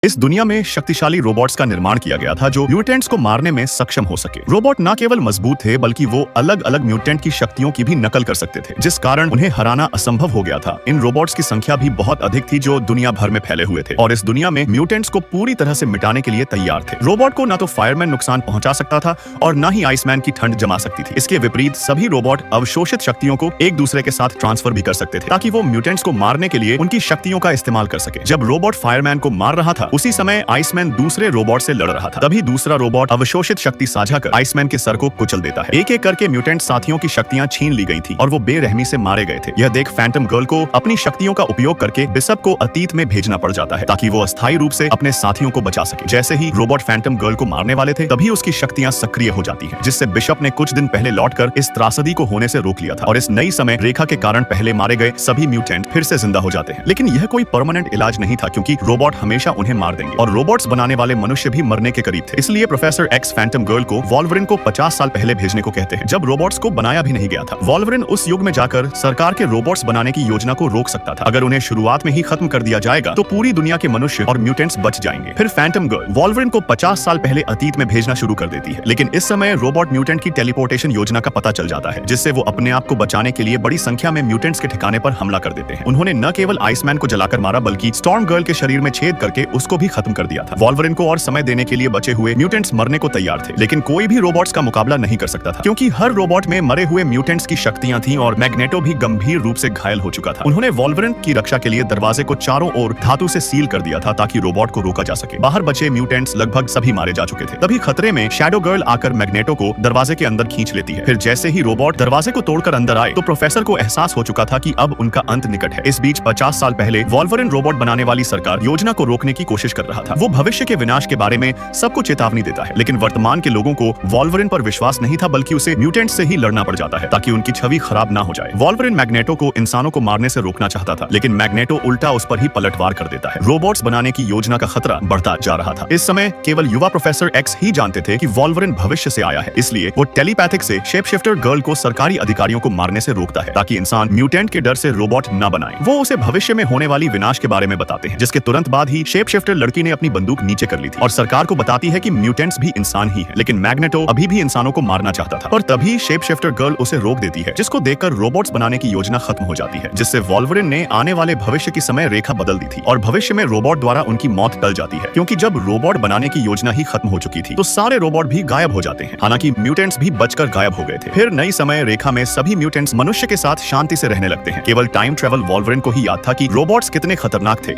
इस दुनिया में शक्तिशाली रोबोट्स का निर्माण किया गया था जो म्यूटेंट्स को मारने में सक्षम हो सके। रोबोट न केवल मजबूत थे बल्कि वो अलग अलग म्यूटेंट की शक्तियों की भी नकल कर सकते थे, जिस कारण उन्हें हराना असंभव हो गया था। इन रोबोट्स की संख्या भी बहुत अधिक थी जो दुनिया भर में फैले हुए थे और इस दुनिया में म्यूटेंट्स को पूरी तरह से मिटाने के लिए तैयार थे। रोबोट को न तो फायरमैन नुकसान पहुंचा सकता था और न ही आइसमैन की ठंड जमा सकती थी। इसके विपरीत सभी रोबोट अवशोषित शक्तियों को एक दूसरे के साथ ट्रांसफर भी कर सकते थे ताकि वो म्यूटेंट्स को मारने के लिए उनकी शक्तियों का इस्तेमाल कर सके। जब रोबोट फायरमैन को मार रहा था उसी समय आइसमैन दूसरे रोबोट से लड़ रहा था। तभी दूसरा रोबोट अवशोषित शक्ति साझा कर आइसमैन के सर को कुचल देता है। एक एक करके म्यूटेंट साथियों की शक्तियां छीन ली गई थी और वो बेरहमी से मारे गए थे। यह देख फैंटम गर्ल को अपनी शक्तियों का उपयोग करके बिशप को अतीत में भेजना पड़ जाता है ताकि वो अस्थायी रूप से अपने साथियों को बचा सके। जैसे ही रोबोट फैंटम गर्ल को मारने वाले थे तभी उसकी शक्तियां सक्रिय हो जाती है, जिससे बिशप ने कुछ दिन पहले लौटकर इस त्रासदी को होने से रोक लिया था और इस नई समय रेखा के कारण पहले मारे गए सभी म्यूटेंट फिर से जिंदा हो जाते हैं। लेकिन यह कोई परमानेंट इलाज नहीं था क्योंकि रोबोट हमेशा उन्हें मार देंगे और रोबोट्स बनाने वाले मनुष्य भी मरने के करीब थे। इसलिए प्रोफेसर एक्स फैंटम गर्ल को वॉल्वरिन को 50 साल पहले भेजने को कहते हैं, जब रोबोट्स को बनाया भी नहीं गया था। वॉल्वरिन उस युग में जाकर सरकार के रोबोट्स बनाने की योजना को रोक सकता था। अगर उन्हें शुरुआत में ही खत्म कर दिया जाएगा तो पूरी दुनिया के मनुष्य और म्यूटेंट्स बच जाएंगे। फिर फैंटम गर्ल वॉल्वरिन को 50 साल पहले अतीत में भेजना शुरू कर देती है, लेकिन इस समय रोबोट म्यूटेंट की टेलीपोर्टेशन योजना का पता चल जाता है, जिससे वो अपने आप को बचाने के लिए बड़ी संख्या में म्यूटेंट्स के ठिकाने पर हमला कर देते हैं। उन्होंने न केवल आइसमैन को जलाकर मारा बल्कि स्टॉर्म गर्ल के शरीर में छेद करके उसको भी खत्म कर दिया था। वॉल्वरिन को और समय देने के लिए बचे हुए म्यूटेंट्स मरने को तैयार थे, लेकिन कोई भी रोबोट्स का मुकाबला नहीं कर सकता था क्योंकि हर रोबोट में मरे हुए म्यूटेंट्स की शक्तियां थीं और मैग्नेटो भी गंभीर रूप से घायल हो चुका था। उन्होंने वॉल्वरिन की रक्षा के लिए दरवाजे को चारों ओर धातु से सील कर दिया था ताकि रोबोट को रोका जा सके। बाहर बचे म्यूटेंट्स लगभग सभी मारे जा चुके थे। तभी खतरे में शैडो गर्ल आकर मैग्नेटो को दरवाजे के अंदर खींच लेती है। फिर जैसे ही रोबोट दरवाजे को तोड़कर अंदर आए तो प्रोफेसर को एहसास हो चुका था कि अब उनका अंत निकट है। इस बीच 50 साल पहले वॉल्वरिन रोबोट बनाने वाली सरकार योजना को रोकने की कोशिश कर रहा था। वो भविष्य के विनाश के बारे में सबको चेतावनी देता है, लेकिन वर्तमान के लोगों को वॉल्वरिन पर विश्वास नहीं था बल्कि उसे म्यूटेंट से ही लड़ना पड़ जाता है ताकि उनकी छवि खराब ना हो जाए। वॉल्वरिन मैग्नेटो को इंसानों को मारने से रोकना चाहता था, लेकिन मैग्नेटो उल्टा उस पर ही पलटवार कर देता है। रोबोट्स बनाने की योजना का खतरा बढ़ता जा रहा था। इस समय केवल युवा प्रोफेसर एक्स ही जानते थे कि वॉल्वरिन भविष्य से आया है, इसलिए वो टेलीपैथिक से शेप शिफ्टर गर्ल को सरकारी अधिकारियों को मारने से रोकता है ताकि इंसान म्यूटेंट के डर से रोबोट न बनाए। वो उसे भविष्य में होने वाली विनाश के बारे में बताते हैं, जिसके तुरंत बाद ही शेप शिफ्टर लड़की ने अपनी बंदूक नीचे कर ली थी और सरकार को बताती है कि म्यूटेंट्स भी इंसान ही है। लेकिन मैग्नेटो अभी भी इंसानों को मारना चाहता था, पर तभी शेप शिफ्टर गर्ल उसे रोक देती है, जिसको देखकर रोबोट्स बनाने की योजना खत्म हो जाती है, जिससे वॉल्वरिन ने आने वाले भविष्य की समय रेखा बदल दी थी और भविष्य में रोबोट द्वारा उनकी मौत टल जाती है क्योंकि जब रोबोट बनाने की योजना ही खत्म हो चुकी थी तो सारे रोबोट भी गायब हो जाते हैं। हालांकि म्यूटेंट्स भी बचकर गायब हो गए थे। फिर नई समय रेखा में सभी म्यूटेंट्स मनुष्य के साथ शांति से रहने लगते हैं। केवल टाइम ट्रेवल वॉल्वरिन को ही याद था कि रोबोट्स कितने खतरनाक थे।